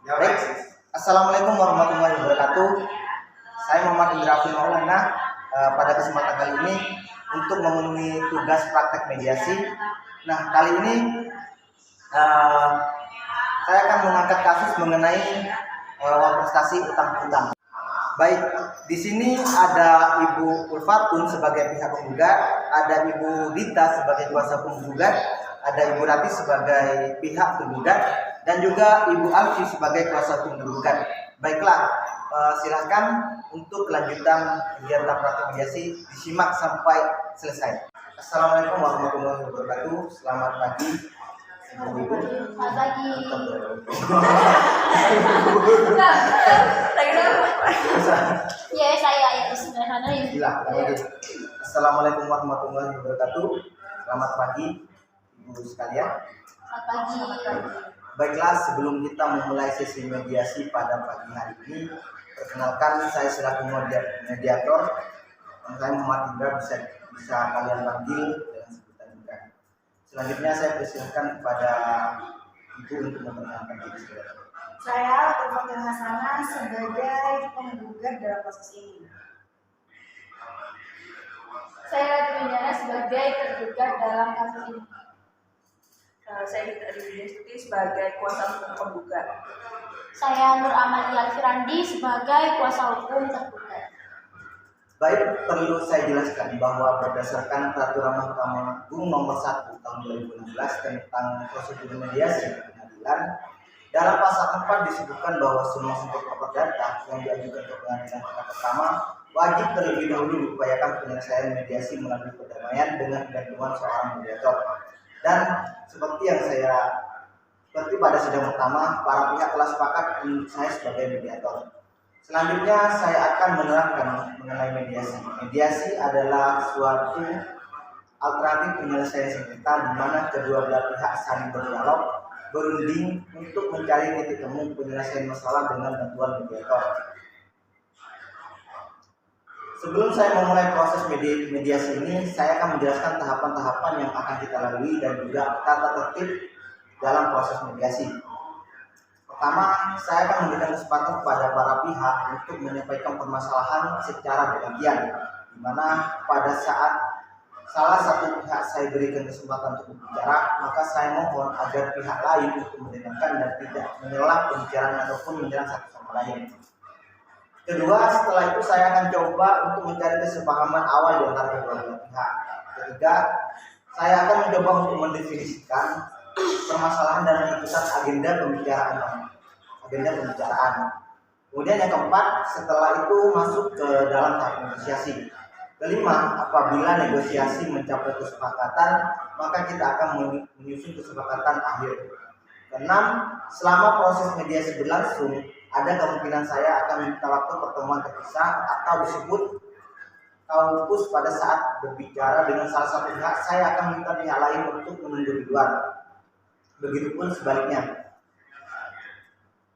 Baik, Assalamualaikum warahmatullahi wabarakatuh. Saya Muhammad Indra Maulana. Pada kesempatan kali ini untuk memenuhi tugas praktek mediasi. Nah, kali ini saya akan mengangkat kasus mengenai uang prestasi utang piutang. Baik, di sini ada Ibu Ulfatun sebagai pihak penggugat, ada Ibu Dita sebagai kuasa penggugat, ada Ibu Rati sebagai pihak penggugat, dan juga Ibu Alfi sebagai kuasa hukum tergugat. Baiklah, silakan untuk kelanjutan kegiatan praktek mediasi disimak sampai selesai. Assalamualaikum warahmatullahi wabarakatuh. Selamat pagi, Ibu. Selamat pagi. Ya, saya ya Bismillahirrahmanirrahim. Assalamualaikum warahmatullahi wabarakatuh. Selamat pagi, Ibu sekalian. Selamat pagi. Baiklah, sebelum kita memulai sesi mediasi pada pagi hari ini, perkenalkan saya selaku mediator. Saya Muhammad Indra, bisa kalian panggil dengan sebutan Indra. Selanjutnya saya persilakan kepada Ibu untuk memperkenalkan diri sendiri. Saya Ulfatul Hasanah sebagai penggugat dalam kasus ini. Saya Rati Winjana sebagai tergugat dalam kasus ini. Saya Dita Destuti sebagai kuasa hukum penggugat. Saya Nur Amalia Alfirandi sebagai kuasa hukum tergugat. Baik, perlu saya jelaskan bahwa berdasarkan Peraturan Mahkamah Agung Nomor 1 Tahun 2016 tentang prosedur mediasi pengadilan, dalam pasal 4 disebutkan bahwa semua sengketa perdata yang diajukan ke pengadilan tingkat pertama wajib terlebih dahulu diupayakan penyelesaian mediasi melalui perdamaian dengan bantuan seorang mediator. Dan seperti pada sidang pertama, para pihak telah sepakat untuk saya sebagai mediator. Selanjutnya saya akan menerangkan mengenai mediasi. Mediasi adalah suatu alternatif penyelesaian sengketa di mana kedua belah pihak saling berdialog, berunding untuk mencari titik temu penyelesaian masalah dengan bantuan mediator. Sebelum saya memulai proses mediasi ini, saya akan menjelaskan tahapan-tahapan yang akan kita lalui dan juga tata tertib dalam proses mediasi. Pertama, saya akan memberikan kesempatan kepada para pihak untuk menyampaikan permasalahan secara bergantian, di mana pada saat salah satu pihak saya berikan kesempatan untuk berbicara, maka saya mohon agar pihak lain untuk mendengarkan dan tidak menyela pembicaraan ataupun menyerang satu sama lain. Kedua, setelah itu saya akan coba untuk mencari kesepahaman awal di antara kedua belah pihak. Ketiga, saya akan mencoba untuk mendefinisikan permasalahan dan menentukan agenda pembicaraan. Kemudian yang keempat, setelah itu masuk ke dalam tahap negosiasi. Kelima, apabila negosiasi mencapai kesepakatan, maka kita akan menyusun kesepakatan akhir. Keenam, selama proses mediasi berlangsung, ada kemungkinan saya akan minta waktu pertemuan terpisah atau disebut kaukus pada saat berbicara dengan salah satu pihak, saya akan minta pihak lain untuk menunggu di luar. Begitupun sebaliknya.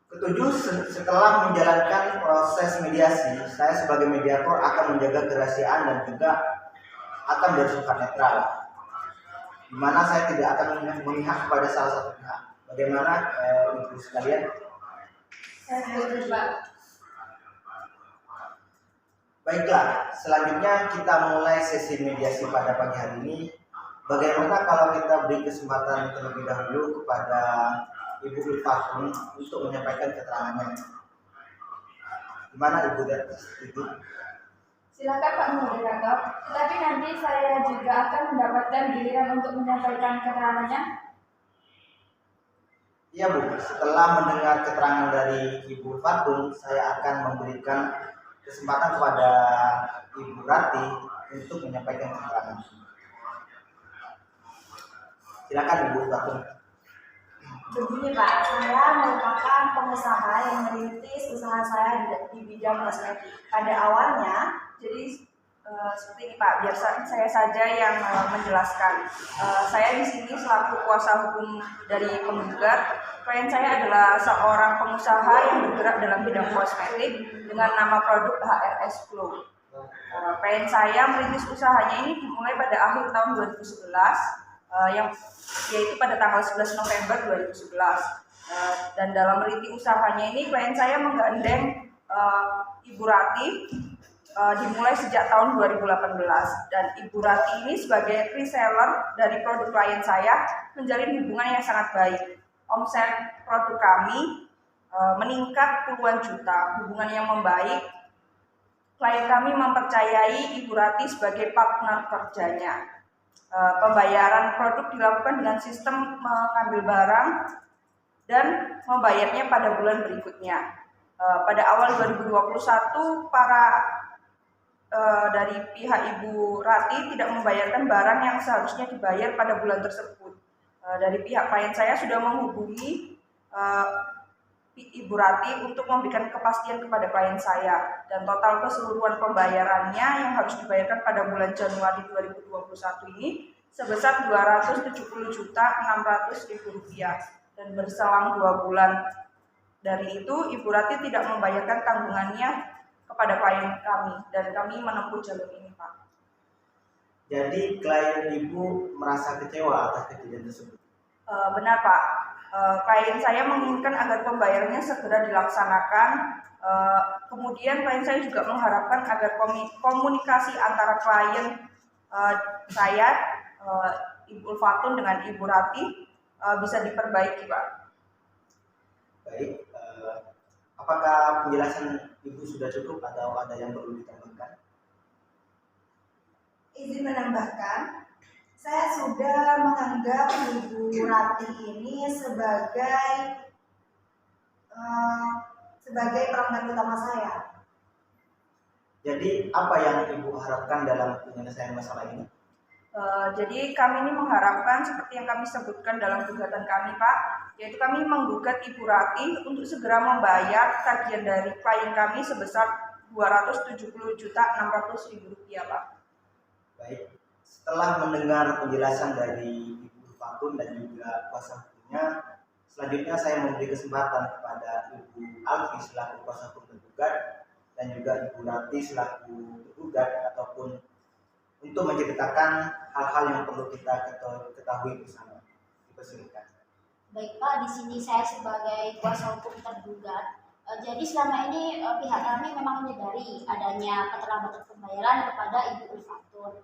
Ketujuh, setelah menjalankan proses mediasi, saya sebagai mediator akan menjaga kerahasiaan dan juga akan bersifat netral, di mana saya tidak akan memihak kepada salah satu pihak. Bagaimana Ibu sekalian? Baiklah, selanjutnya kita mulai sesi mediasi pada pagi hari ini. Bagaimana kalau kita beri kesempatan terlebih dahulu kepada Ibu Ulfatun untuk menyampaikan keterangannya. Gimana Ibu dan Ibu? Silakan Pak Moderator, tetapi nanti saya juga akan mendapatkan giliran untuk menyampaikan keterangannya. Iya Bu, setelah mendengar keterangan dari Ibu Ulfatun, saya akan memberikan kesempatan kepada Ibu Rati untuk menyampaikan keterangan. Silakan Ibu Ulfatun. Begini Pak, saya merupakan pengusaha yang merintis usaha saya di bidang kosmetik. Pada awalnya, jadi seperti ini Pak, biar saya saja yang menjelaskan. Saya di sini selaku kuasa hukum dari penggugat. Klien saya adalah seorang pengusaha yang bergerak dalam bidang kosmetik dengan nama produk HRS Glow. Klien saya merintis usahanya ini dimulai pada akhir tahun 2011. Yaitu pada tanggal 11 November 2011. Dan dalam meneliti usahanya ini klien saya menggandeng Ibu Rati dimulai sejak tahun 2018, dan Ibu Rati ini sebagai reseller dari produk klien saya menjalin hubungan yang sangat baik. Omset produk kami meningkat puluhan juta, hubungan yang membaik. Klien kami mempercayai Ibu Rati sebagai partner kerjanya. Pembayaran produk dilakukan dengan sistem mengambil barang dan membayarnya pada bulan berikutnya. Pada awal 2021, dari pihak Ibu Rati tidak membayarkan barang yang seharusnya dibayar pada bulan tersebut. Dari pihak klien saya sudah menghubungi Ibu Rati untuk memberikan kepastian kepada klien saya, dan total keseluruhan pembayarannya yang harus dibayarkan pada bulan Januari 2021 ini sebesar Rp270.600.000, dan berselang 2 bulan dari itu Ibu Rati tidak membayarkan tanggungannya kepada klien kami, dan kami menempuh jalur ini, Pak. Jadi klien Ibu merasa kecewa atas kejadian tersebut? Benar, Pak. Klien saya menginginkan agar pembayarannya segera dilaksanakan. Kemudian klien saya juga mengharapkan agar komunikasi antara klien saya, Ibu Ulfatun, dengan Ibu Rati bisa diperbaiki, Pak. Baik, apakah penjelasan Ibu sudah cukup atau ada yang perlu ditambahkan? Izin menambahkan, saya sudah menganggap Ibu Rati ini sebagai pelanggan utama saya. Jadi apa yang Ibu harapkan dalam penyelesaian masalah ini? Jadi kami ini mengharapkan seperti yang kami sebutkan dalam gugatan kami, Pak, yaitu kami menggugat Ibu Rati untuk segera membayar tagihan dari klien kami sebesar Rp270.600.000, Pak. Baik, setelah mendengar penjelasan dari Ibu Fatun dan juga kuasa hukumnya, selanjutnya saya memberi kesempatan kepada Ibu Alfi selaku kuasa hukum tergugat dan juga Ibu Rati selaku tergugat ataupun untuk menceritakan hal-hal yang perlu kita ketahui bersama. Dipersilakan. Baik Pak, di sini saya sebagai kuasa hukum tergugat. Jadi selama ini pihak kami memang menyadari adanya keterlambatan pembayaran kepada Ibu Ulfatun.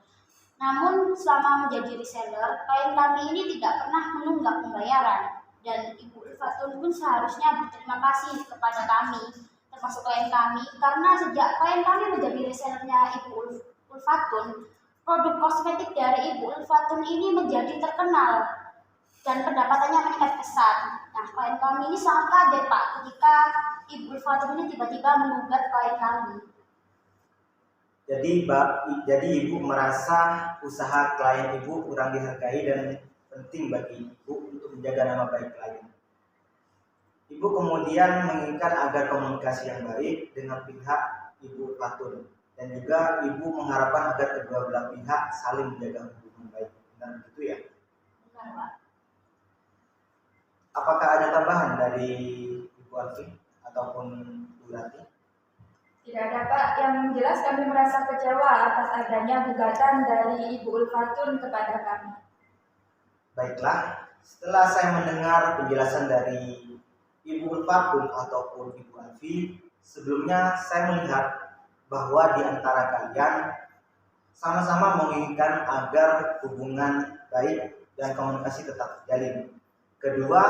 Namun selama menjadi reseller, klien kami ini tidak pernah menunggak pembayaran, dan Ibu Ulfatun pun seharusnya berterima kasih kepada kami, termasuk klien kami, karena sejak klien kami menjadi resellernya Ibu Ulfatun, produk kosmetik dari Ibu Ulfatun ini menjadi terkenal dan pendapatannya meningkat pesat. Nah, klien kami ini sangat kaget, Pak, ketika Ibu Ulfatun ini tiba-tiba menggugat klien kami. Jadi Ibu merasa usaha klien Ibu kurang dihargai dan penting bagi Ibu untuk menjaga nama baik klien. Ibu kemudian menginginkan agar komunikasi yang baik dengan pihak Ibu Fatun, dan juga Ibu mengharapkan agar kedua belah pihak saling menjaga hubungan baik. Benar begitu ya? Benar, Pak. Apakah ada tambahan dari Ibu Alfi ataupun Bu Rati? Tidak ada, Pak. Yang jelas kami merasa kecewa atas adanya gugatan dari Ibu Ulfatun kepada kami. Baiklah, setelah saya mendengar penjelasan dari Ibu Ulfatun ataupun Ibu Alfi, sebelumnya saya melihat bahwa di antara kalian sama-sama menginginkan agar hubungan baik dan komunikasi tetap terjalin. Kedua,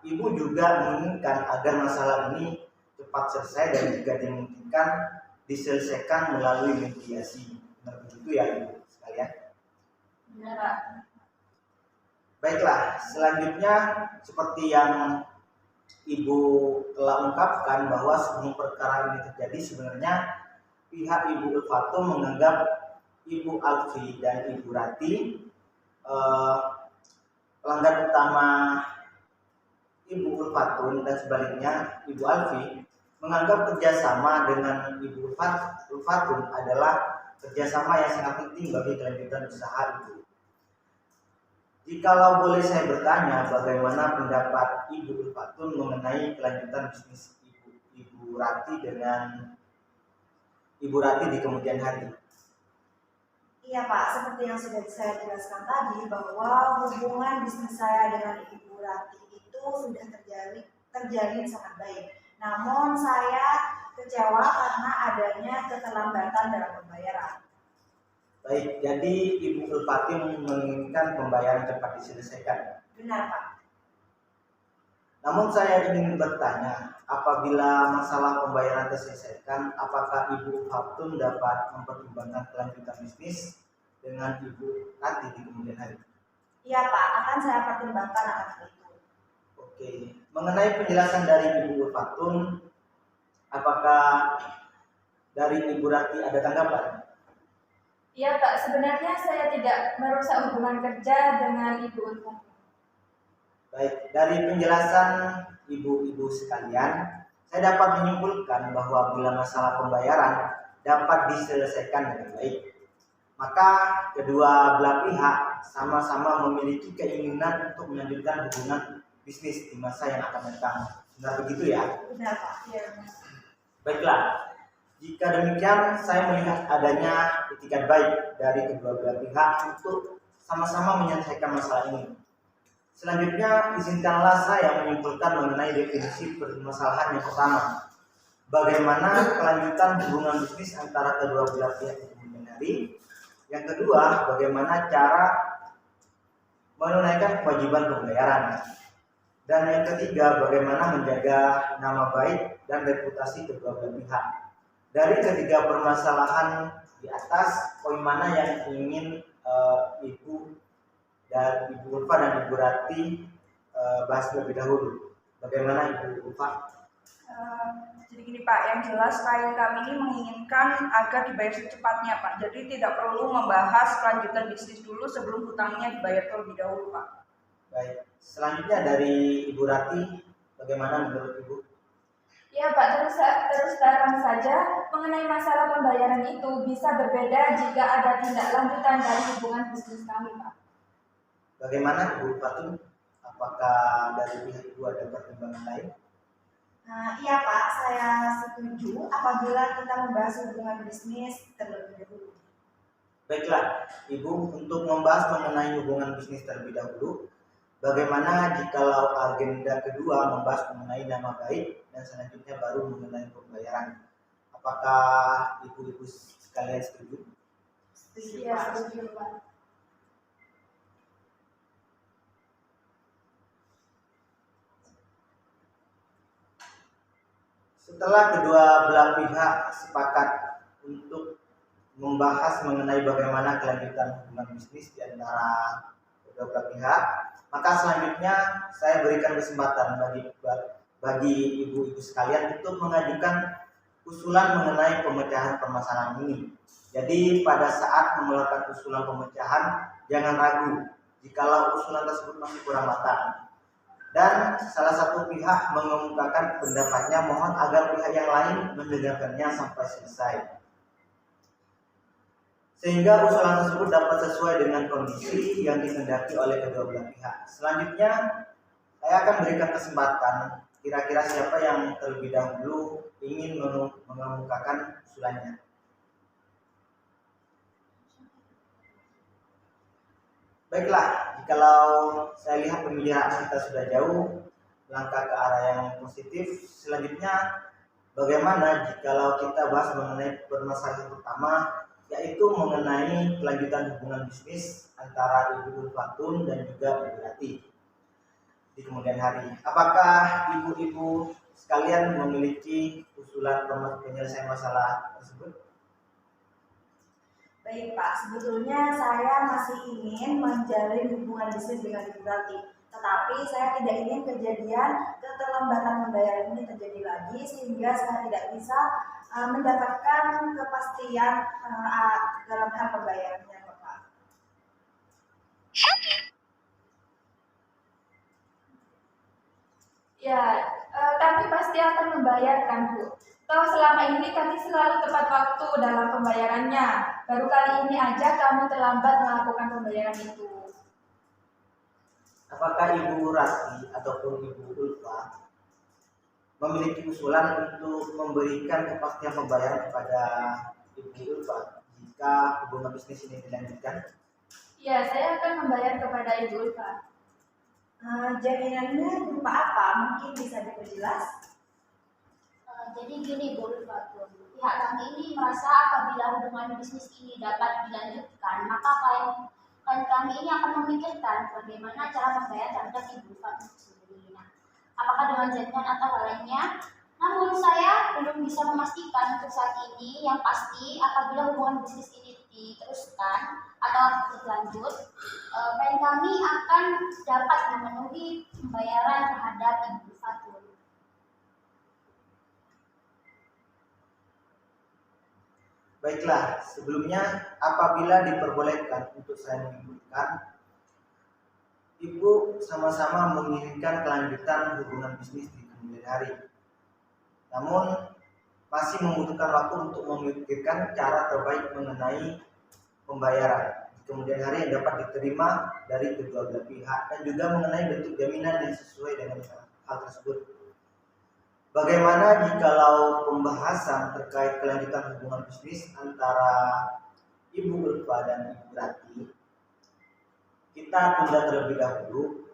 Ibu juga menginginkan agar masalah ini cepat selesai dan jika dimungkinkan diselesaikan melalui mediasi. Benar begitu ya Ibu sekalian? Benar, Pak. Baiklah, selanjutnya seperti yang Ibu telah ungkapkan bahwa sebelum perkara ini terjadi sebenarnya pihak Ibu Ulfatun menganggap Ibu Alfi dan Ibu Rati pelanggan utama Ibu Ulfatun, dan sebaliknya Ibu Alfi menganggap kerjasama dengan Ibu Ulfatun adalah kerjasama yang sangat penting bagi kelanjutan usaha Ibu. Jikalau boleh saya bertanya, bagaimana pendapat Ibu Ulfatun mengenai kelanjutan bisnis Ibu Rati dengan Ibu Rati di kemudian hari? Iya Pak, seperti yang sudah saya jelaskan tadi bahwa hubungan bisnis saya dengan Ibu Rati itu sudah terjalin terjalin sangat baik. Namun saya kecewa karena adanya keterlambatan dalam pembayaran. Baik, jadi Ibu Ulfati menginginkan pembayaran cepat diselesaikan. Benar Pak. Namun saya ingin bertanya, apabila masalah pembayaran terselesaikan, apakah Ibu Fatun dapat mempertimbangkan kelanjutan bisnis dengan Ibu Rati di kemudian hari? Iya Pak, akan saya pertimbangkan akan hal itu. Oke, mengenai penjelasan dari Ibu Fatun, apakah dari Ibu Rati ada tanggapan? Iya Pak, sebenarnya saya tidak merusak hubungan kerja dengan Ibu Ulfa. Baik, dari penjelasan ibu-ibu sekalian, saya dapat menyimpulkan bahwa bila masalah pembayaran dapat diselesaikan dengan baik, maka kedua belah pihak sama-sama memiliki keinginan untuk melanjutkan hubungan bisnis di masa yang akan datang. Benar begitu ya? Benar Pak. Iya. Baiklah, jika demikian saya melihat adanya itikat baik dari kedua belah pihak untuk sama-sama menyelesaikan masalah ini. Selanjutnya, izinkanlah saya menyimpulkan mengenai definisi permasalahan yang pertama. Bagaimana kelanjutan hubungan bisnis antara kedua belah pihak di kemudian hari. Yang kedua, bagaimana cara menunaikan kewajiban pembayaran. Dan yang ketiga, bagaimana menjaga nama baik dan reputasi kedua belah pihak. Dari ketiga permasalahan di atas, poin mana yang ingin Ibu dan Ibu Ulfa dan Ibu Rati bahas lebih dahulu? Bagaimana Ibu Ulfa? Jadi gini Pak, yang jelas klien kami ini menginginkan agar dibayar secepatnya Pak. Jadi tidak perlu membahas kelanjutan bisnis dulu sebelum hutangnya dibayar terlebih dahulu Pak. Baik, selanjutnya dari Ibu Rati, bagaimana menurut Ibu? Ya Pak, terus terang saja mengenai masalah pembayaran itu bisa berbeda jika ada tindak lanjutan dari hubungan bisnis kami Pak. Bagaimana Ibu Fatun? Apakah dari pihak Ibu ada pertimbangan lain? Iya Pak, saya setuju apabila kita membahas hubungan bisnis terlebih dahulu. Baiklah, Ibu, untuk membahas mengenai hubungan bisnis terlebih dahulu, bagaimana jikalau agenda kedua membahas mengenai nama baik dan selanjutnya baru mengenai pembayaran? Apakah Ibu-ibu sekalian setuju? Setuju Iya, Pak. setuju Pak. Setelah kedua belah pihak sepakat untuk membahas mengenai bagaimana kelanjutan hubungan bisnis di antara kedua belah pihak, maka selanjutnya saya berikan kesempatan bagi ibu-ibu sekalian untuk mengajukan usulan mengenai pemecahan permasalahan ini. Jadi pada saat mengeluarkan usulan pemecahan, jangan ragu jikalau usulan tersebut masih kurang matang. Dan salah satu pihak mengemukakan pendapatnya, mohon agar pihak yang lain mendengarkannya sampai selesai, sehingga usulan tersebut dapat sesuai dengan kondisi yang dikehendaki oleh kedua belah pihak. Selanjutnya, saya akan berikan kesempatan kira-kira siapa yang terlebih dahulu ingin mengemukakan usulannya. Baiklah, jikalau saya lihat pemilihan kita sudah jauh melangkah ke arah yang positif, selanjutnya bagaimana jikalau kita bahas mengenai permasalahan pertama, yaitu mengenai kelanjutan hubungan bisnis antara Ibu Fatun dan juga Ibu Rati di kemudian hari. Apakah ibu-ibu sekalian memiliki usulan penyelesaian masalah tersebut? Baik Pak, sebetulnya saya masih ingin menjalin hubungan bisnis dengan Ibu Rati. Tetapi saya tidak ingin kejadian keterlambatan pembayaran ini terjadi lagi sehingga saya tidak bisa mendapatkan kepastian dalam hal pembayarannya Pak. Ya, kami pasti akan membayarkan Bu. Toh selama ini kami selalu tepat waktu dalam pembayarannya. Baru kali ini aja kami terlambat melakukan pembayaran itu. Apakah Ibu Rati ataupun Ibu Ulfa memiliki usulan untuk memberikan kepastian pembayaran kepada Ibu Ulfa jika hubungan bisnis ini dilanjutkan? Ya, saya akan membayar kepada Ibu Ulfa. Jaminannya berupa apa? Mungkin bisa diperjelas? Jadi gini Bu Ulfatun, pihak kami ini merasa apabila hubungan bisnis ini dapat dilanjutkan, maka klien kami ini akan memikirkan bagaimana cara membayar terhadap Ibu Ulfatun sendiri. Nah, apakah dengan jaminan atau hal lainnya? Namun saya belum bisa memastikan untuk saat ini. Yang pasti apabila hubungan bisnis ini diteruskan atau berlanjut, klien kami akan dapat memenuhi pembayaran terhadap Ibu Ulfatun. Baiklah, sebelumnya apabila diperbolehkan untuk saya menyebutkan, Ibu sama-sama menginginkan kelanjutan hubungan bisnis di kemudian hari. Namun masih membutuhkan waktu untuk memikirkan cara terbaik mengenai pembayaran di kemudian hari yang dapat diterima dari kedua belah pihak, dan juga mengenai bentuk jaminan yang sesuai dengan hal tersebut. Bagaimana jikalau pembahasan terkait kelanjutan hubungan bisnis antara Ibu Ulfa dan Ibu Rati kita tunda terlebih dahulu,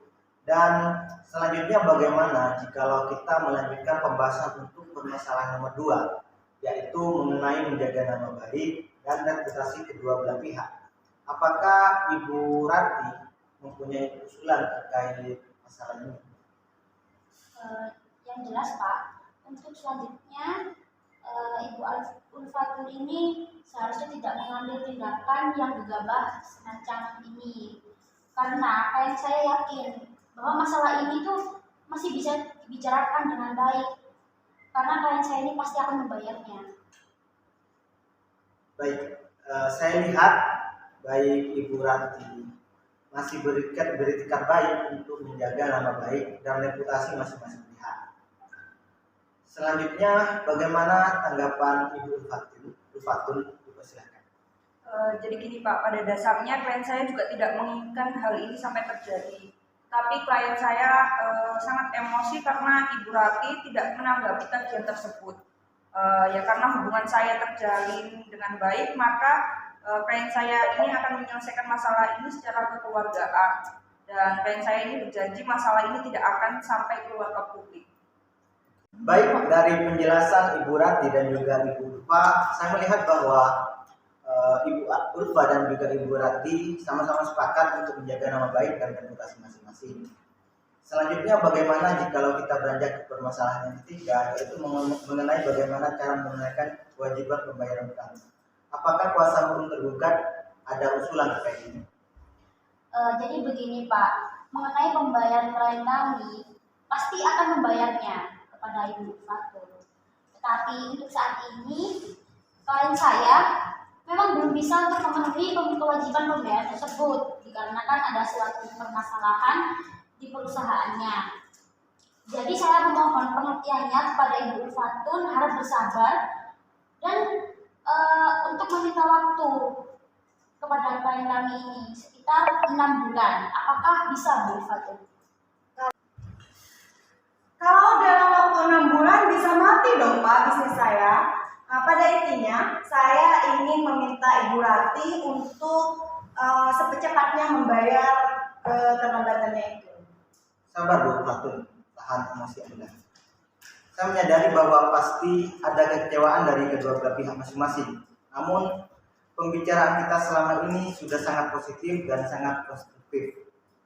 dan selanjutnya bagaimana jikalau kita melanjutkan pembahasan untuk permasalahan nomor 2, yaitu mengenai menjaga nama baik dan reputasi kedua belah pihak. Apakah Ibu Rati mempunyai usulan terkait masalah ini? Yang jelas Pak, untuk selanjutnya Ibu Ulfatun ini seharusnya tidak mengambil tindakan yang gegabah semacam ini, karena klien saya yakin bahwa masalah ini tuh masih bisa dibicarakan dengan baik, karena klien saya ini pasti akan membayarnya. Baik, saya lihat baik Ibu Rati masih beritikat baik untuk menjaga nama baik dan reputasi masing-masing pihak. Selanjutnya, bagaimana tanggapan Ibu Ulfatun? Silakan. Jadi gini Pak, pada dasarnya klien saya juga tidak menginginkan hal ini sampai terjadi. Tapi klien saya sangat emosi karena Ibu Rati tidak menanggapi tagihan tersebut. Ya karena hubungan saya terjalin dengan baik, maka klien saya ini akan menyelesaikan masalah ini secara kekeluargaan. Dan klien saya ini berjanji masalah ini tidak akan sampai keluar ke publik. Baik, dari penjelasan Ibu Rati dan juga Ibu Ulfa, saya melihat bahwa Ibu Ulfa dan juga Ibu Rati sama-sama sepakat untuk menjaga nama baik dan reputasi masing-masing. Selanjutnya, bagaimana jikalau kita beranjak ke permasalahan yang ketiga, yaitu mengenai bagaimana cara menunaikan kewajiban pembayaran utang. Apakah kuasa hukum tergugat ada usulan terkait ini? Jadi begini Pak, mengenai pembayaran klien kami pasti akan membayarnya kepada Ibu Ulfatun. Tetapi untuk saat ini klien saya memang belum bisa untuk memenuhi kewajiban pembayaran tersebut dikarenakan ada suatu permasalahan di perusahaannya. Jadi saya memohon pengertiannya kepada Ibu Ulfatun, harap bersabar dan untuk meminta waktu kepada klien kami ini sekitar 6 bulan. Apakah bisa Bu Ulfatun? Kalau dalam waktu 6 bulan bisa mati dong Pak bisnis saya. Nah, pada intinya saya ingin meminta Ibu Rati untuk secepatnya membayar keterlambatannya itu. Sabar Bu Ulfatun, tahan emosi Anda. Saya menyadari bahwa pasti ada kekecewaan dari kedua belah pihak masing-masing. Namun pembicaraan kita selama ini sudah sangat positif dan sangat konstruktif.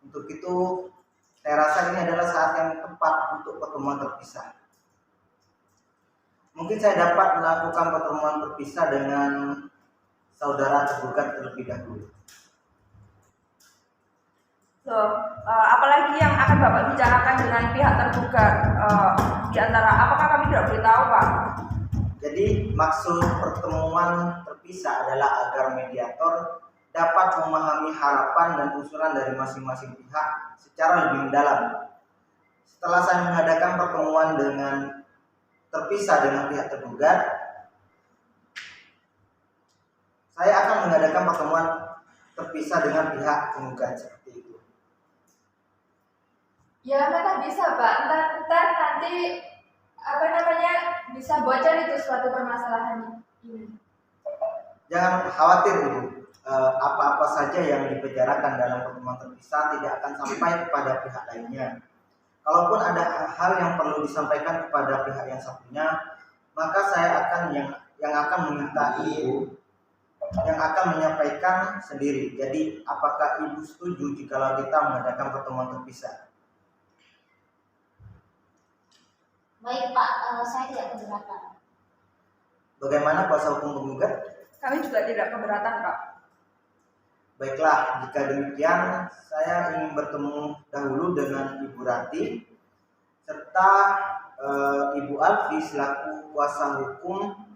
Untuk itu saya rasa ini adalah saat yang tepat untuk pertemuan terpisah. Mungkin saya dapat melakukan pertemuan terpisah dengan saudara tergugat terlebih dahulu. Apalagi yang akan Bapak bicarakan dengan pihak tergugat di antara apakah kami tidak boleh tahu Pak? Jadi maksud pertemuan terpisah adalah agar mediator dapat memahami harapan dan usulan dari masing-masing pihak secara lebih mendalam. Setelah saya mengadakan pertemuan dengan terpisah dengan pihak tergugat, saya akan mengadakan pertemuan terpisah dengan pihak penggugat seperti itu. Ya mana bisa Pak, ntar nanti bisa bocor itu suatu permasalahan ini. Jangan khawatir Ibu. apa-apa saja yang dibicarakan dalam pertemuan terpisah tidak akan sampai kepada pihak lainnya. Kalaupun ada hal yang perlu disampaikan kepada pihak yang satunya, maka saya akan yang akan meminta ibu yang akan menyampaikan sendiri. Jadi, apakah ibu setuju jika kita mengadakan pertemuan terpisah? Baik Pak, saya tidak keberatan. Bagaimana kuasa hukum penggugat? Kami juga tidak keberatan, Pak. Baiklah, jika demikian saya ingin bertemu dahulu dengan Ibu Rati serta Ibu Alfi selaku kuasa hukum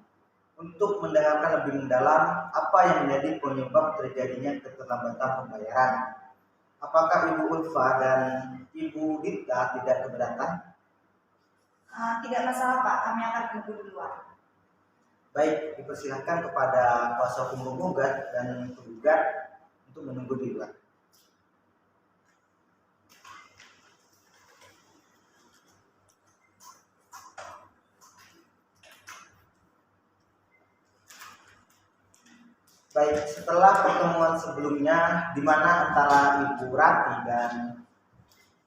untuk mendengarkan lebih mendalam apa yang menjadi penyebab terjadinya keterlambatan pembayaran. Apakah Ibu Ulfa dan Ibu Dita tidak keberatan? Tidak masalah Pak, kami akan menunggu di luar. Baik, dipersilakan kepada kuasa hukum penggugat dan penggugat untuk menunggu di luar. Baik, setelah pertemuan sebelumnya di mana antara Ibu Rati dan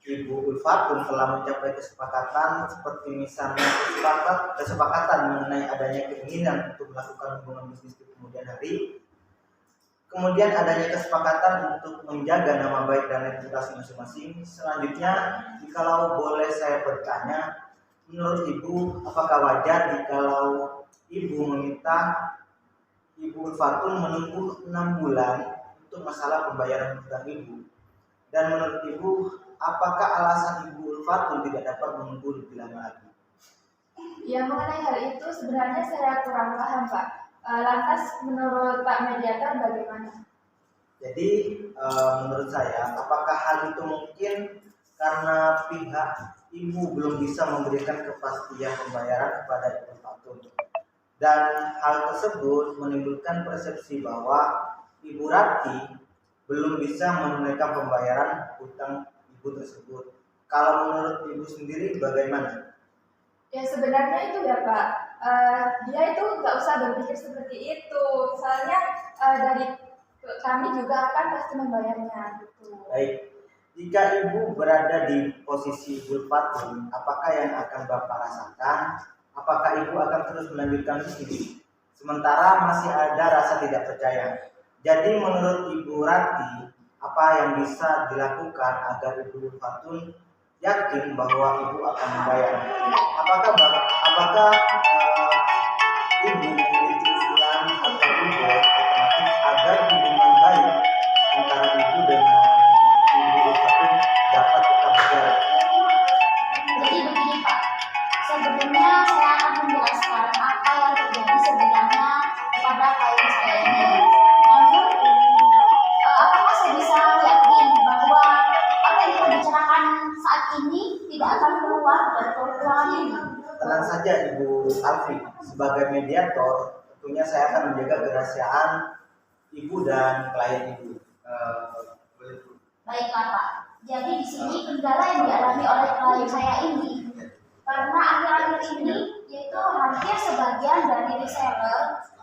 Ibu Ulfatun telah mencapai kesepakatan seperti misalnya kesepakatan mengenai adanya keinginan untuk melakukan hubungan bisnis di kemudian hari. Kemudian adanya kesepakatan untuk menjaga nama baik dan reputasi masing-masing. Selanjutnya, jikalau boleh saya bertanya, menurut Ibu, apakah wajar jikalau Ibu meminta Ibu Ulfatun menunggu 6 bulan untuk masalah pembayaran hutang Ibu? Dan menurut Ibu, apakah alasan Ibu Ulfatun tidak dapat menunggu lebih lama lagi? Ya, mengenai hal itu sebenarnya saya kurang paham, Pak. Lantas menurut Pak Mediator bagaimana? Jadi menurut saya, apakah hal itu mungkin karena pihak Ibu belum bisa memberikan kepastian pembayaran kepada Ibu Ulfatun, dan hal tersebut menimbulkan persepsi bahwa Ibu Rati belum bisa menunaikan pembayaran hutang Ibu tersebut. Kalau menurut Ibu sendiri bagaimana? Ya sebenarnya itu ya Pak, dia itu nggak usah berpikir seperti itu, soalnya dari kami juga akan pasti membayarnya gitu. Baik, jika Ibu berada di posisi Ibu Ulfatun, apakah yang akan Bapak rasakan? Apakah Ibu akan terus melanjutkan bisnis? Sementara masih ada rasa tidak percaya. Jadi menurut Ibu Rati, apa yang bisa dilakukan agar Ibu Ulfatun yakin bahwa Ibu akan membayar? Apakah Ibu memiliki usulan atau ide alternatif agar hubungan baik antara Ibu dengan Ibu Ulfatun dapat tetap berjalan? Jadi begini Pak, sebelumnya saya akan menjelaskan apa yang terjadi sebenarnya kepada klien saya ini. Namun, apakah saya bisa yakin bahwa apa yang kita bicarakan saat ini tidak akan keluar dari ruangan ini? Tenang saja Ibu Alfi, sebagai mediator tentunya saya akan menjaga kerahasiaan Ibu dan klien Ibu. Baiklah Pak, jadi di sini kendala yang dialami oleh klien saya ini karena akhir-akhir ini yaitu hampir sebagian dari reseller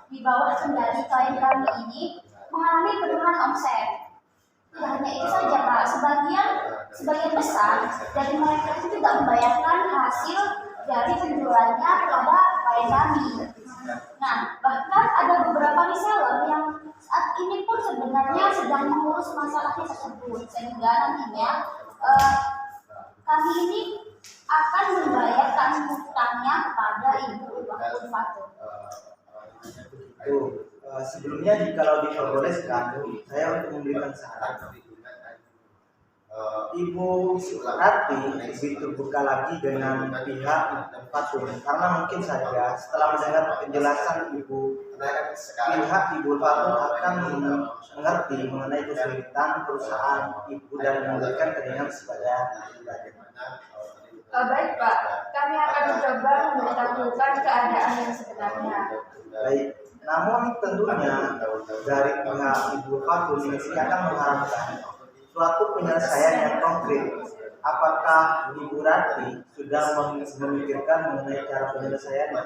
di bawah kendali klien kami ini mengalami penurunan omset. Ya, hanya itu saja Pak, sebagian besar dari mereka itu tidak membayarkan hasil dari penjualannya kepada klien kami. Nah, bahkan ada beberapa reseller yang saat ini pun sebenarnya sedang mengurus masalahnya tersebut, sehingga nantinya kami ini akan membayarkan hutangnya kepada Ibu Ulfatun. Sebelumnya kalau diperbolehkan, saya untuk memberikan saran. Ibu Rati lebih terbuka lagi dengan pihak Ulfatun, karena mungkin saja setelah mendengar penjelasan pihak Ibu Ulfatun akan mengerti mengenai kesulitan perusahaan Ibu dan memberikan keringanan kepada Ibu. Baik Pak, kami akan mencoba memberitahukan keadaan yang sebenarnya. Baik, namun tentunya dari pihak Ibu Ulfatun ini akan mengharapkan suatu penyelesaian yang konkret. Apakah Ibu Rati sudah memikirkan mengenai cara penyelesaiannya?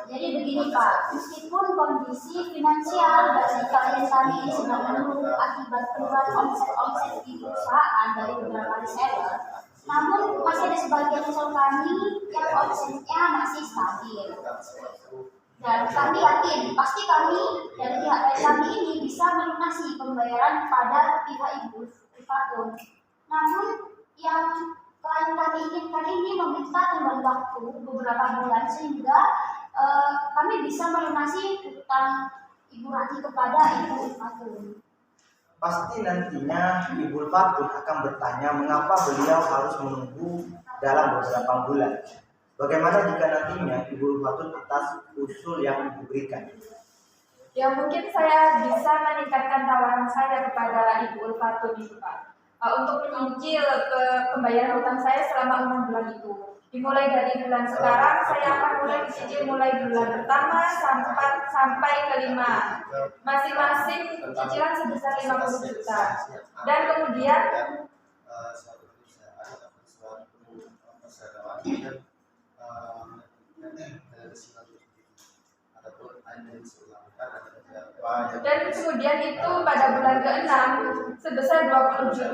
Jadi begini Pak, meskipun kondisi finansial dari klien kami ini sedang menurun akibat penurunan omset di perusahaan dari beberapa reseller, namun masih ada sebagian usaha kami yang omsetnya masih stabil. Dan kami yakin pasti kami dari pihak klien kami ini bisa melunasi pembayaran pada pihak Ibu Fatun. Namun yang klien kami inginkan ini meminta tenggang waktu beberapa bulan sehingga kami bisa melunasi hutang Ibu Rati kepada Ibu Fatun. Pasti nantinya Ibu Fatun akan bertanya mengapa beliau harus menunggu dalam beberapa bulan. Bagaimana jika nantinya Ibu Fatun atas usul yang Ibu berikan? Ya mungkin saya bisa meningkatkan tawaran saya kepada Ibu Fatun itu Pak. Untuk menyicil ke pembayaran hutang saya selama 6 bulan itu. Dimulai dari bulan sekarang saya akan mulai dicicil mulai bulan pertama sampai ke-5. Masing-masing cicilan sebesar 50 juta. Dan kemudian itu pada bulan ke-6 sebesar 20.600.000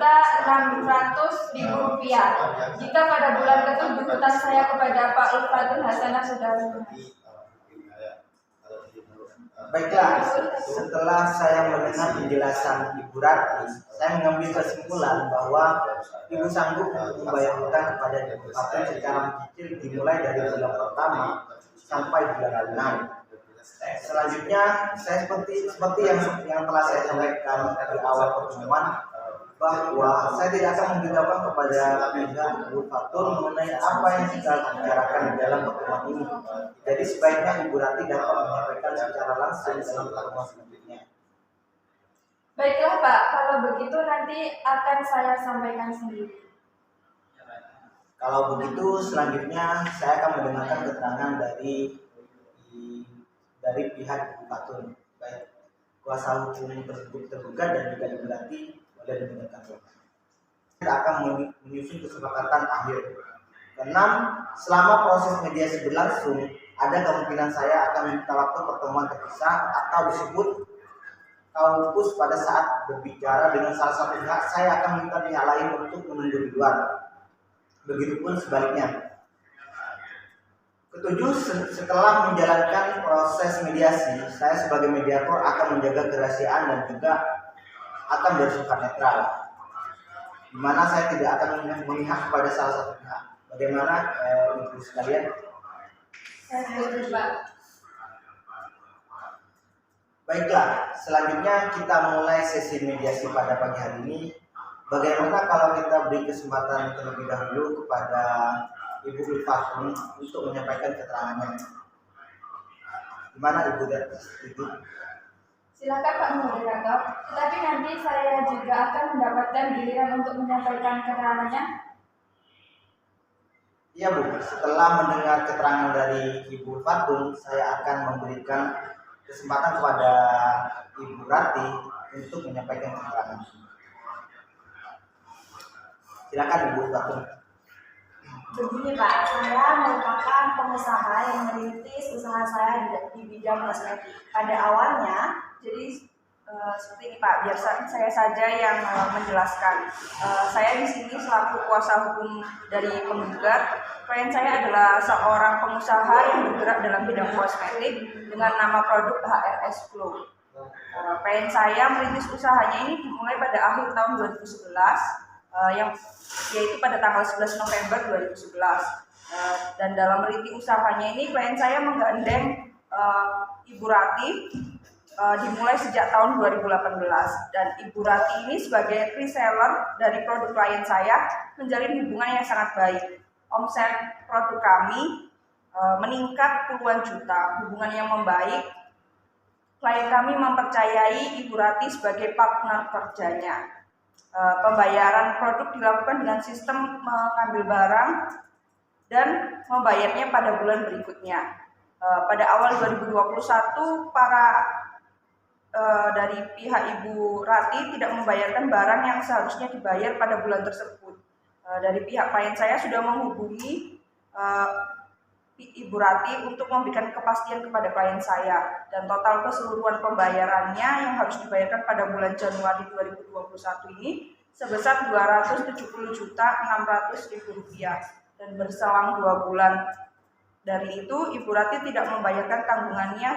rupiah. Jika pada bulan ke-7 hutang saya kepada Pak Ulfatul Hasanah sudah lunas. Baiklah, setelah saya mendengar penjelasan Ibu Rati, saya mengambil kesimpulan bahwa Ibu sanggup untuk membayar hutang kepada Ibu Fatun secara mencicil dimulai dari bulan pertama sampai bulan 6. Selanjutnya, saya seperti yang telah saya sampaikan di awal pertemuan, bahwa saya tidak akan memberitahukan kepada pihak Ibu Fatun mengenai apa yang kita bicarakan di dalam pertemuan ini. Jadi sebaiknya Ibu Rati dapat menyampaikan secara langsung dalam pertemuan selanjutnya. Baiklah Pak, kalau begitu nanti akan saya sampaikan sendiri. Kalau begitu selanjutnya saya akan mendengarkan keterangan dari pihak Ibu Fatun, baik kuasa hukum tersebut tergugat dan juga Ibu Rati boleh didengarkan. Kita akan menyusun kesepakatan akhir. Keenam, selama proses mediasi berlangsung, ada kemungkinan saya akan minta waktu pertemuan terpisah atau disebut kaukus pada saat berbicara dengan salah satu pihak, saya akan minta pihak lain untuk menunggu di luar. Begitupun sebaliknya. Ketujuh, setelah menjalankan proses mediasi, saya sebagai mediator akan menjaga kerahasiaan dan juga akan bersifat netral, di mana saya tidak akan memihak kepada salah satu pihak. Bagaimana Ibu sekalian? Saya setuju Pak. Baiklah, selanjutnya kita mulai sesi mediasi pada pagi hari ini. Bagaimana kalau kita beri kesempatan terlebih dahulu kepada Ibu Fatun untuk menyampaikan keterangannya? Gimana Ibu dan Ibu? Silakan Pak Moderator, tetapi nanti saya juga akan mendapatkan giliran untuk menyampaikan keterangannya. Iya Bu, setelah mendengar keterangan dari Ibu Fatun, saya akan memberikan kesempatan kepada Ibu Rati untuk menyampaikan keterangan. Silakan Ibu Fatun. Begini Pak, saya merupakan pengusaha yang merintis usaha saya di bidang kosmetik. Pada awalnya, jadi seperti ini Pak, biar saya saja yang menjelaskan. Saya di sini selaku kuasa hukum dari penggugat. Klien saya adalah seorang pengusaha yang bergerak dalam bidang kosmetik dengan nama produk HRS Glow. Klien saya merintis usahanya ini dimulai pada akhir tahun 2011. Yaitu pada tanggal 11 November 2011. Dan dalam merintis usahanya ini klien saya menggandeng Ibu Rati dimulai sejak tahun 2018, dan Ibu Rati ini sebagai reseller dari produk klien saya menjalin hubungan yang sangat baik. Omset produk kami meningkat puluhan juta, hubungan yang membaik. Klien kami mempercayai Ibu Rati sebagai partner kerjanya. Pembayaran produk dilakukan dengan sistem mengambil barang dan membayarnya pada bulan berikutnya. Pada awal 2021 dari pihak Ibu Rati tidak membayarkan barang yang seharusnya dibayar pada bulan tersebut. Dari pihak klien saya sudah menghubungi Ibu Rati untuk memberikan kepastian kepada klien saya, dan total keseluruhan pembayarannya yang harus dibayarkan pada bulan Januari 2021 ini sebesar Rp270.600.000, dan berselang 2 bulan dari itu Ibu Rati tidak membayarkan tanggungannya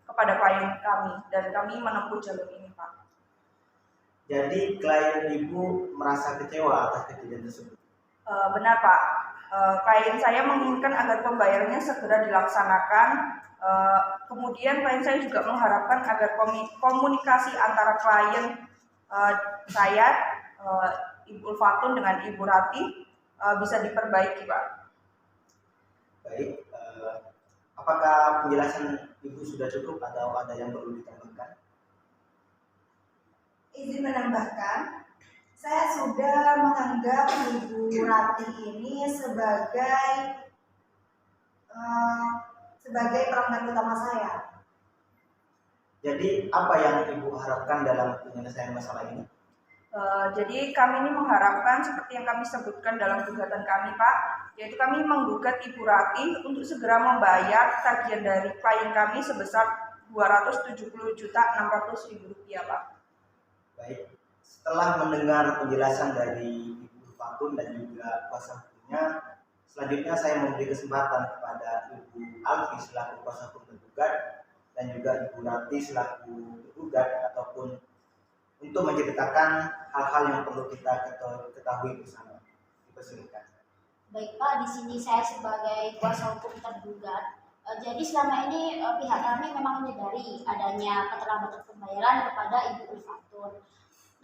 kepada klien kami, dan kami menempuh jalur ini, Pak. Jadi klien ibu merasa kecewa atas kejadian tersebut. Benar, Pak. Klien saya menginginkan agar pembayarannya segera dilaksanakan. Kemudian klien saya juga mengharapkan agar komunikasi antara klien saya, Ibu Ulfatun dengan Ibu Rati bisa diperbaiki, Pak. Baik, apakah penjelasan ibu sudah cukup atau ada yang perlu ditambahkan? Izin menambahkan, saya sudah menganggap Ibu Rati ini sebagai pelanggan utama saya. Jadi apa yang ibu harapkan dalam penyelesaian masalah ini? Jadi kami ini mengharapkan seperti yang kami sebutkan dalam gugatan kami, Pak, yaitu kami menggugat Ibu Rati untuk segera membayar tagihan dari klien kami sebesar Rp270.600.000, Pak. Baik, setelah mendengar penjelasan dari Ibu Fatun dan juga kuasa hukumnya, selanjutnya saya memberi kesempatan kepada Ibu Alfi selaku kuasa hukum tergugat dan juga Ibu Rati selaku tergugat ataupun untuk menceritakan hal-hal yang perlu kita ketahui bersama. Dipersilakan. Baik Pak, di sini saya sebagai kuasa hukum tergugat. Jadi selama ini pihak kami memang menyadari adanya keterlambatan pembayaran kepada Ibu Ulfatun.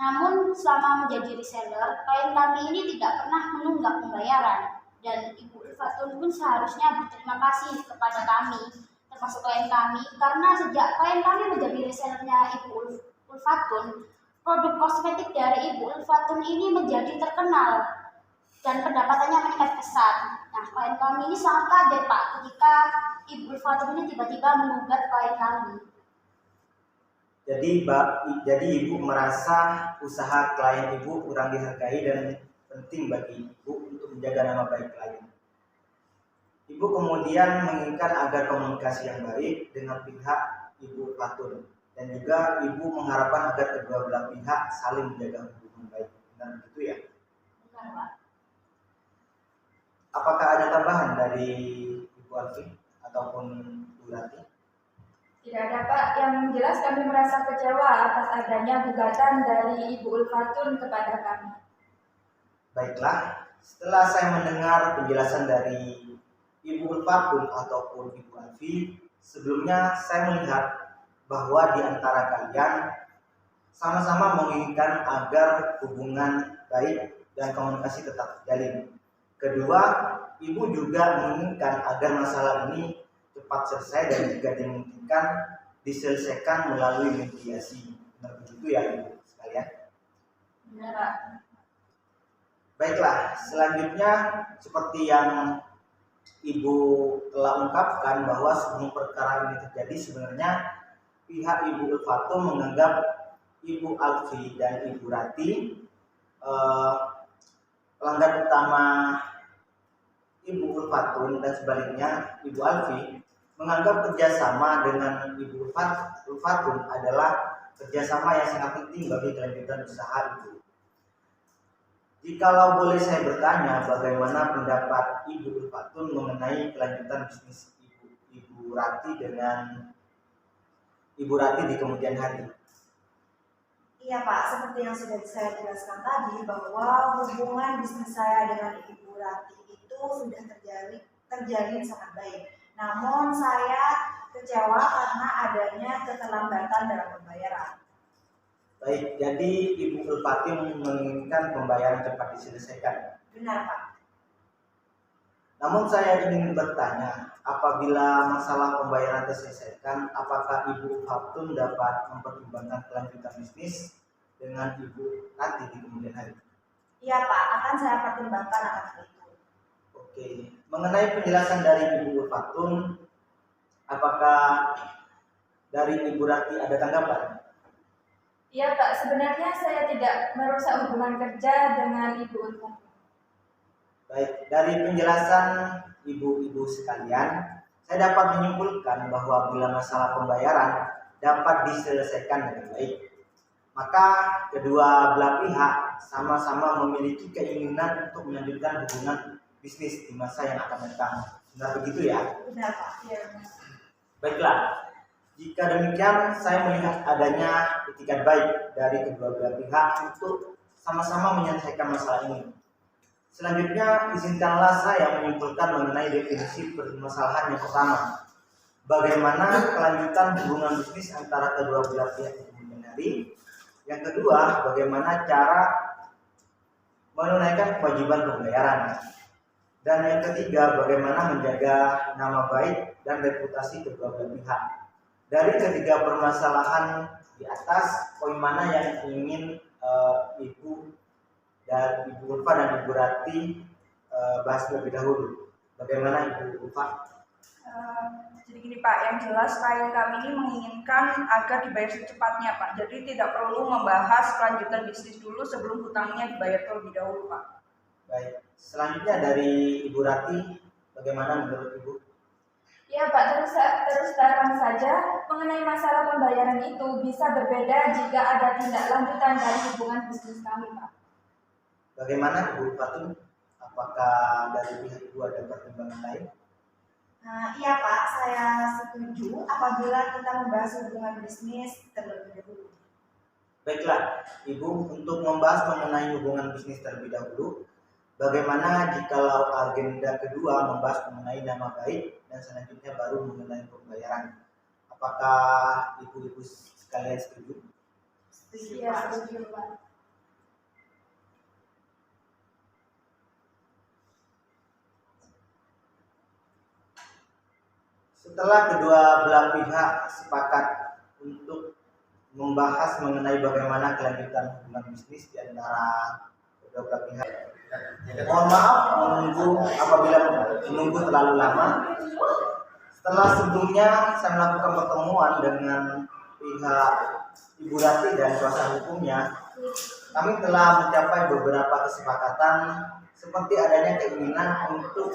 Namun selama menjadi reseller, klien kami ini tidak pernah menunggak pembayaran, dan Ibu Ulfatun pun seharusnya berterima kasih kepada kami, termasuk klien kami, karena sejak klien kami menjadi resellernya Ibu Ulfatun, produk kosmetik dari Ibu Ulfatun ini menjadi terkenal dan pendapatannya meningkat pesat. Nah, klien kami ini sangat kaget Pak ketika Ibu Ulfatun ini tiba-tiba menggugat klien kami. Jadi ibu merasa usaha klien ibu kurang dihargai dan penting bagi ibu untuk menjaga nama baik klien. Ibu kemudian menginginkan agar komunikasi yang baik dengan pihak Ibu Fatun, dan juga ibu mengharapkan agar kedua belah pihak saling menjaga hubungan baik. Benar begitu ya? Benar Pak. Apakah ada tambahan dari Ibu Alfi ataupun Bu Rati? Tidak ada Pak, yang jelas kami merasa kecewa atas adanya gugatan dari Ibu Ulfatun kepada kami. Baiklah, setelah saya mendengar penjelasan dari Ibu Ulfatun ataupun Ibu Alfi, sebelumnya saya melihat bahwa di antara kalian sama-sama menginginkan agar hubungan baik dan komunikasi tetap terjalin. Kedua, ibu juga menginginkan agar masalah ini cepat selesai dan jika dimungkinkan diselesaikan melalui mediasi. Benar begitu ya ibu sekalian? Benar Pak. Baiklah, selanjutnya seperti yang ibu telah ungkapkan bahwa sebelum perkara ini terjadi sebenarnya pihak Ibu Ulfatun menganggap Ibu Alfi dan Ibu Rati pelanggan utama Ibu Ulfatun, dan sebaliknya Ibu Alfi menganggap kerjasama dengan Ibu Ulfatun adalah kerjasama yang sangat penting bagi kelanjutan usaha itu. Jikalau boleh saya bertanya, bagaimana pendapat Ibu Ulfatun mengenai kelanjutan bisnis Ibu Rati dengan Ibu Rati di kemudian hari? Iya Pak, seperti yang sudah saya jelaskan tadi bahwa hubungan bisnis saya dengan Ibu Rati itu sudah terjalin sangat baik. Namun saya kecewa karena adanya keterlambatan dalam pembayaran. Baik, jadi Ibu Ulfatun menginginkan pembayaran cepat diselesaikan. Benar Pak. Namun saya ingin bertanya, apabila masalah pembayaran terselesaikan, apakah Ibu Ulfatun dapat mempertimbangkan kelanjutan bisnis dengan Ibu Rati di kemudian hari? Iya Pak, akan saya pertimbangkan akan hal itu. Oke, mengenai penjelasan dari Ibu Ulfatun, apakah dari Ibu Rati ada tanggapan? Iya Pak, sebenarnya saya tidak merusak hubungan kerja dengan Ibu Ulfatun. Baik, dari penjelasan ibu-ibu sekalian, saya dapat menyimpulkan bahwa bila masalah pembayaran dapat diselesaikan dengan baik, maka kedua belah pihak sama-sama memiliki keinginan untuk melanjutkan hubungan bisnis di masa yang akan datang. Benar begitu ya? Benar Pak. Iya. Baiklah, jika demikian saya melihat adanya itikat baik dari kedua belah pihak untuk sama-sama menyelesaikan masalah ini. Selanjutnya, izinkanlah saya menyimpulkan mengenai definisi permasalahan yang pertama. Bagaimana kelanjutan hubungan bisnis antara kedua belah pihak itu menjadi. Yang kedua, bagaimana cara menunaikan kewajiban pembayaran. Dan yang ketiga, bagaimana menjaga nama baik dan reputasi kedua belah pihak. Dari ketiga permasalahan di atas, poin mana yang ingin Ibu Ulfa dan Ibu Rati bahas lebih dahulu? Bagaimana Ibu Ulfa? Jadi gini Pak, yang jelas klien kami ini menginginkan agar dibayar secepatnya Pak. Jadi tidak perlu membahas kelanjutan bisnis dulu sebelum hutangnya dibayar terlebih dahulu Pak. Baik, selanjutnya dari Ibu Rati, bagaimana menurut Ibu? Ya Pak, terus terang saja mengenai masalah pembayaran itu bisa berbeda jika ada tindak lanjutan dari hubungan bisnis kami Pak. Bagaimana Ibu Fatum? Apakah dari pihak Ibu ada pertimbangan lain? Iya Pak, saya setuju apabila kita membahas hubungan bisnis terlebih dahulu. Baiklah, Ibu, untuk membahas mengenai hubungan bisnis terlebih dahulu, bagaimana jikalau agenda kedua membahas mengenai nama baik dan selanjutnya baru mengenai pembayaran? Apakah ibu-ibu sekalian setuju? Setuju Iya, Pak. setuju Pak. Setelah kedua belah pihak sepakat untuk membahas mengenai bagaimana kelanjutan hubungan bisnis di antara kedua belah pihak, mohon maaf apabila menunggu terlalu lama. Setelah sebelumnya saya melakukan pertemuan dengan pihak Ibu Rati dan kuasa hukumnya, kami telah mencapai beberapa kesepakatan seperti adanya keinginan untuk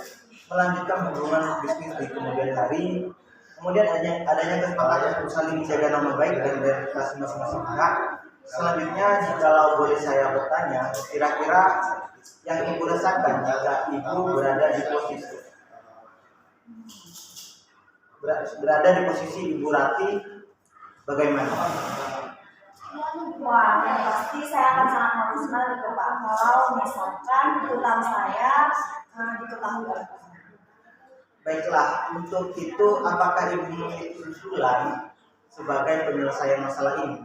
melanjutkan hubungan bisnis di kemudian hari, kemudian adanya kesepakatan untuk saling menjaga nama baik dan reputasi masing-masing pihak. Selanjutnya, jikalau boleh saya bertanya, kira-kira yang Ibu rasakan jika Ibu berada di posisi Ibu Rati, bagaimana? Wah, yang pasti saya akan sangat maksimal gitu Pak. Kalau misalkan hutang saya diketahui oleh pasangan. Baiklah, untuk itu apakah Ibu memiliki usulan sebagai penyelesaian masalah ini?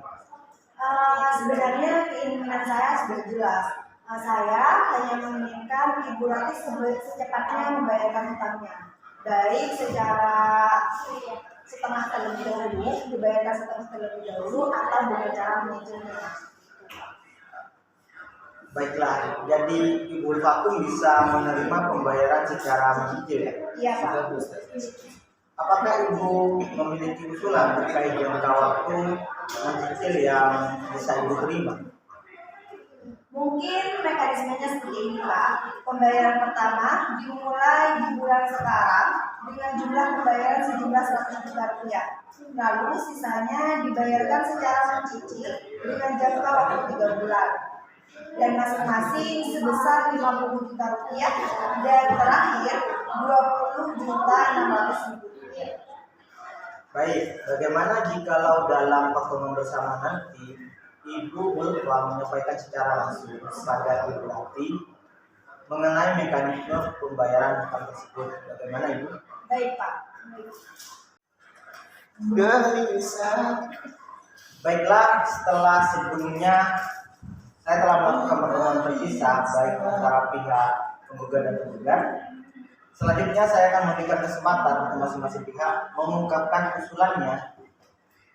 Sebenarnya keinginan saya sudah jelas. Saya hanya menginginkan Ibu Rati secepatnya membayarkan hutangnya, baik secara setengah terlebih dahulu, dibayarkan setengah terlebih dahulu, atau dengan cara menyicilnya. Baiklah, jadi Ibu Fatum bisa menerima pembayaran secara mencicil ya? Iya Pak. Apakah Ibu memiliki usulan terkait jangka waktu mencicil yang bisa Ibu terima? Mungkin mekanismenya seperti ini Pak. Pembayaran pertama dimulai di bulan sekarang dengan jumlah pembayaran sejumlah 100 juta rupiah. Lalu sisanya dibayarkan secara mencicil dengan jangka waktu 3 bulan. Dan masing-masing sebesar 50 juta rupiah dan terakhir 20 juta 600 ribu rupiah. Baik, bagaimana jikalau dalam pertemuan bersama nanti Ibu telah menyampaikan secara langsung kepada Ibu Rati mengenai mekanisme pembayaran hutang tersebut? Bagaimana Ibu? Baik Pak. Baiklah, setelah sebelumnya saya telah melakukan pertemuan terpisah baik antara pihak penggugat dan penggugat. Selanjutnya saya akan memberikan kesempatan untuk masing-masing pihak mengungkapkan usulannya.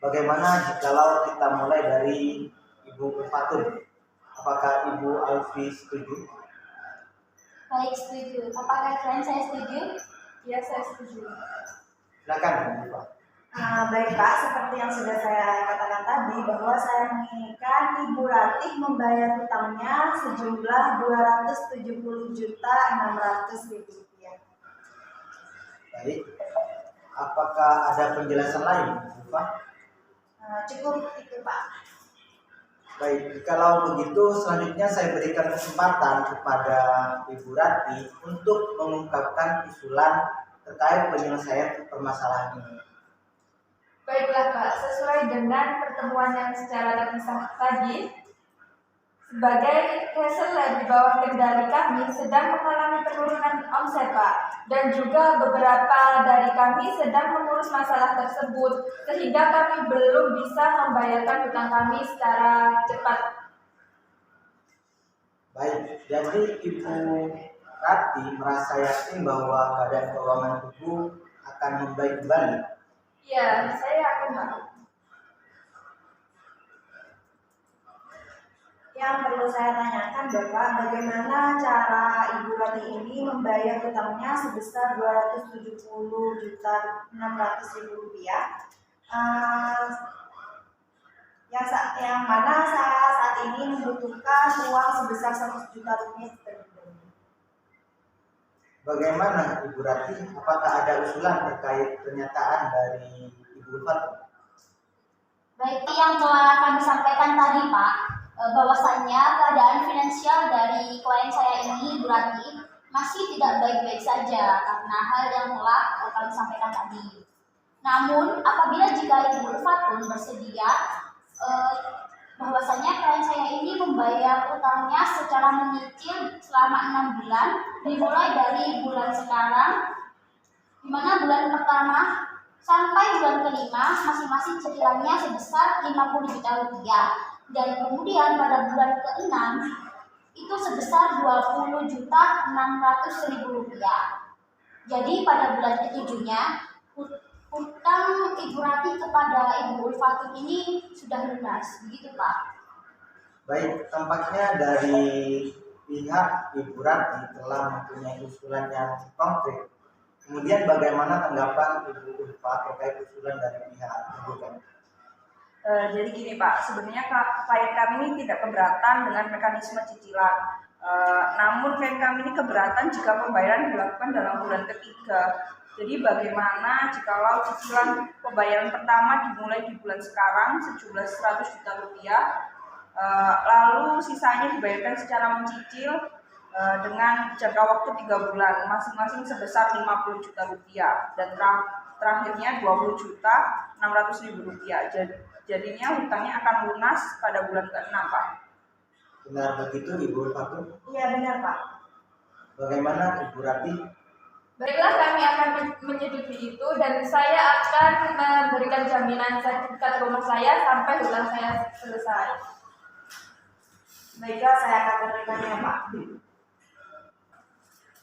Bagaimana jikalau kita mulai dari Ibu Fatum? Apakah Ibu Alfi setuju? Baik, setuju. Apakah klien saya setuju? Ya, saya setuju. Silakan Ibu Fatum. Baik Pak, seperti yang sudah saya katakan tadi bahwa saya menginginkan Ibu Ratih membayar hutangnya sejumlah 270 juta 600 ribu rupiah. Baik. Apakah ada penjelasan lain, Pak? Cukup itu Pak. Baik, kalau begitu selanjutnya saya berikan kesempatan kepada Ibu Rati untuk mengungkapkan usulan terkait penyelesaian permasalahan ini. Baiklah Pak, sesuai dengan pertemuan yang secara terpisah tadi, sebagai reseller di bawah kendali kami sedang mengalami penurunan omset Pak, dan juga beberapa dari kami sedang mengurus masalah tersebut, sehingga kami belum bisa membayarkan hutang kami secara cepat. Baik, jadi Ibu Rati merasa yakin bahwa keadaan keuangan Ibu akan membaik kembali. Iya, saya yakin Pak. Yang perlu saya tanyakan Bapak, bagaimana cara Ibu Rati ini membayar hutangnya sebesar Rp270.600.000 yang mana saat ini membutuhkan uang sebesar Rp100 juta terlebih. Bagaimana Ibu Rati? Apakah ada usulan terkait pernyataan dari Ibu Fatul? Baik, yang telah kami sampaikan tadi Pak, bahwasannya keadaan finansial dari klien saya ini, Ibu Rati, masih tidak baik-baik saja karena hal yang telah kami sampaikan tadi. Namun, apabila jika Ibu Fatul bersedia, bahwasanya klien saya ini membayar utangnya secara menyicil selama 6 bulan, dimulai dari bulan sekarang, di mana bulan pertama sampai bulan kelima masing-masing cicilannya sebesar Rp50 juta, dan kemudian pada bulan ke-6 itu sebesar Rp20.600.000. Jadi pada bulan ke-7-nya hutang Ibu Rati kepada Ibu Ulfatul ini sudah lunas, begitu Pak? Baik, tampaknya dari pihak Ibu Rati telah mempunyai usulan yang konkret. Kemudian bagaimana tanggapan Ibu Ulfa terkait usulan dari pihak Ibu Rati? Jadi gini Pak, sebenarnya klien kami ini tidak keberatan dengan mekanisme cicilan. Namun klien kami ini keberatan jika pembayaran dilakukan dalam bulan ketiga. Jadi bagaimana jikalau cicilan pembayaran pertama dimulai di bulan sekarang sejumlah Rp100 juta, lalu sisanya dibayarkan secara mencicil dengan jangka waktu 3 bulan, masing-masing sebesar Rp50 juta, dan terakhirnya Rp20.600.000. Jadinya hutangnya akan lunas pada bulan ke-6 Pak. Benar begitu Ibu Fatul? Iya benar Pak. Bagaimana Ibu Rati? Baiklah, kami akan menyetujui itu, dan saya akan memberikan jaminan sertifikat rumah saya sampai hutang saya selesai. Baiklah, saya akan menerimanya Pak.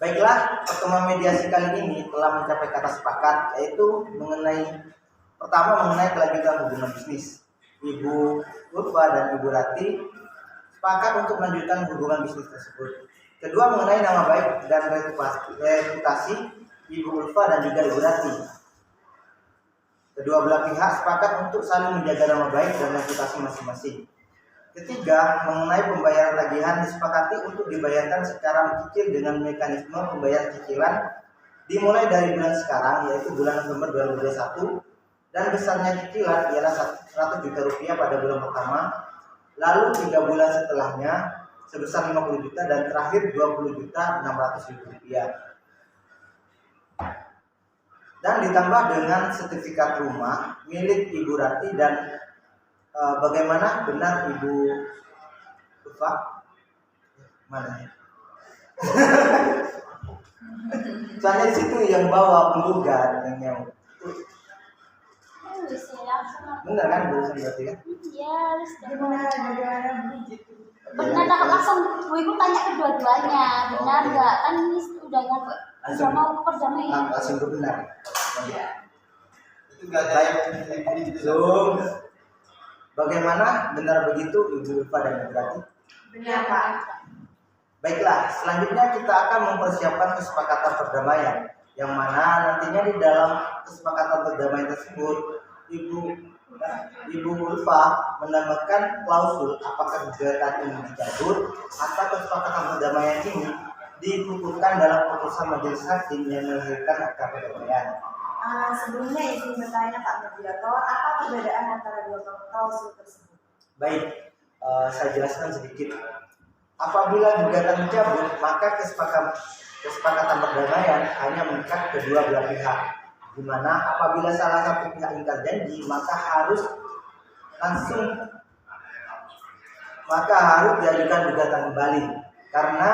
Baiklah, pertemuan mediasi kali ini telah mencapai kata sepakat, yaitu pertama mengenai kelanjutan hubungan bisnis. Ibu Ulfa dan Ibu Rati sepakat untuk melanjutkan hubungan bisnis tersebut. Kedua, mengenai nama baik dan reputasi Ibu Ulfa dan juga Ibu Rati. Kedua belah pihak sepakat untuk saling menjaga nama baik dan reputasi masing-masing. Ketiga, mengenai pembayaran tagihan disepakati untuk dibayarkan secara mencicil dengan mekanisme pembayaran cicilan dimulai dari bulan sekarang, yaitu bulan November 2021, dan besarnya cicilan ialah Rp100 juta pada bulan pertama, lalu 3 bulan setelahnya sebesar Rp50 juta, dan terakhir Rp20.600.000. Dan ditambah dengan sertifikat rumah milik Ibu Rati dan bagaimana benar Ibu Ulfa? Mana ya? Soalnya situ yang bawa penggugat yang benar kan berusaha berarti kan? Iya, Bagaimana begitu? benar. Langsung ibu tanya kedua-duanya, benar nggak? Kan ini udah nyampe, udah mau kerjanya ya. Langsung ke benar. Itu nggak ada yang Zoom. Bagaimana benar begitu Ibu Ulfa dan Ibu Rati? Benar Pak. Baiklah, selanjutnya kita akan mempersiapkan kesepakatan perdamaian, yang mana nantinya di dalam kesepakatan perdamaian tersebut Ibu Ulfa menambahkan klausul apakah gugatan ini dicabut atau kesepakatan perdamaian ini dikukuhkan dalam putusan majelis hakim yang melahirkan akta perdamaian. Sebelumnya izin bertanya Pak Mediator, apa perbedaan antara dua klausul tersebut? Baik, saya jelaskan sedikit. Apabila gugatan dicabut, maka kesepakatan perdamaian hanya mengikat kedua belah pihak. Di mana apabila salah satu pihak ingkar janji, maka harus diajukan gugatan kembali karena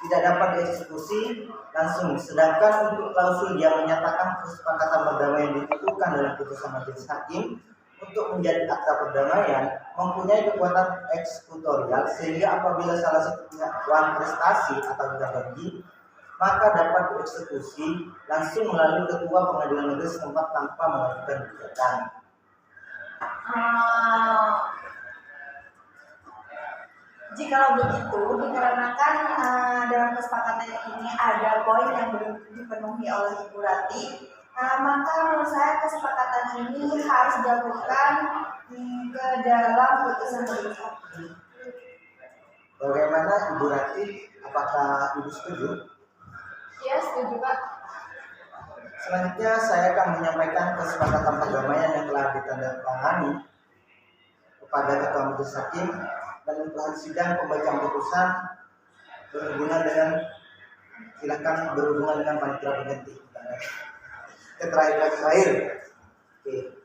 tidak dapat dieksekusi langsung. Sedangkan untuk klausul yang menyatakan kesepakatan perdamaian ditentukan dalam putusan majelis hakim untuk menjadi akta perdamaian mempunyai kekuatan eksekutorial, sehingga apabila salah satu pihak kurang prestasi atau ingkar janji, maka dapat dieksekusi langsung melalui ketua pengadilan negeri setempat tanpa mengajukan gugatan. Jikalau begitu, dikarenakan dalam kesepakatan ini ada poin yang belum dipenuhi oleh Ibu Rati, maka menurut saya kesepakatan ini harus dilakukan ke dalam putusan majelis hakim. Bagaimana Ibu Rati? Apakah Ibu setuju? Ya, setuju Pak. Selanjutnya saya akan menyampaikan kesepakatan perdamaian yang telah ditandatangani kepada ketua majelis hakim dan untuk hari sidang pembacaan putusan berhubungan dengan panitia pengganti. Terakhir. Oke.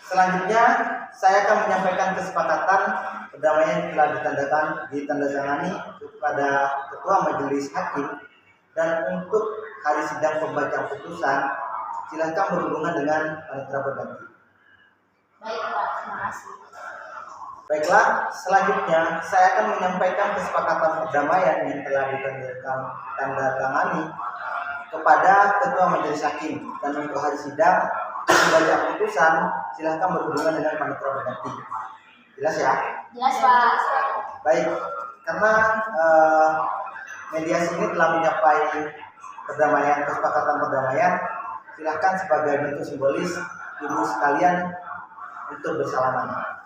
Selanjutnya saya akan menyampaikan kesepakatan perdamaian yang telah ditandatangani kepada ketua majelis hakim dan untuk hari sidang pembacaan putusan silakan berhubungan dengan panitia pengganti. Baik Pak, terima kasih. Baiklah, selanjutnya saya akan menyampaikan kesepakatan perdamaian yang telah ditandatangani kepada ketua majelis hakim dan untuk hari sidang pembacaan putusan silakan berhubungan dengan panitia pengganti. Jelas ya? Jelas Pak. Baik, karena mediasi ini telah mencapai kesepakatan perdamaian, silakan sebagai bentuk simbolis ibu sekalian untuk bersalaman.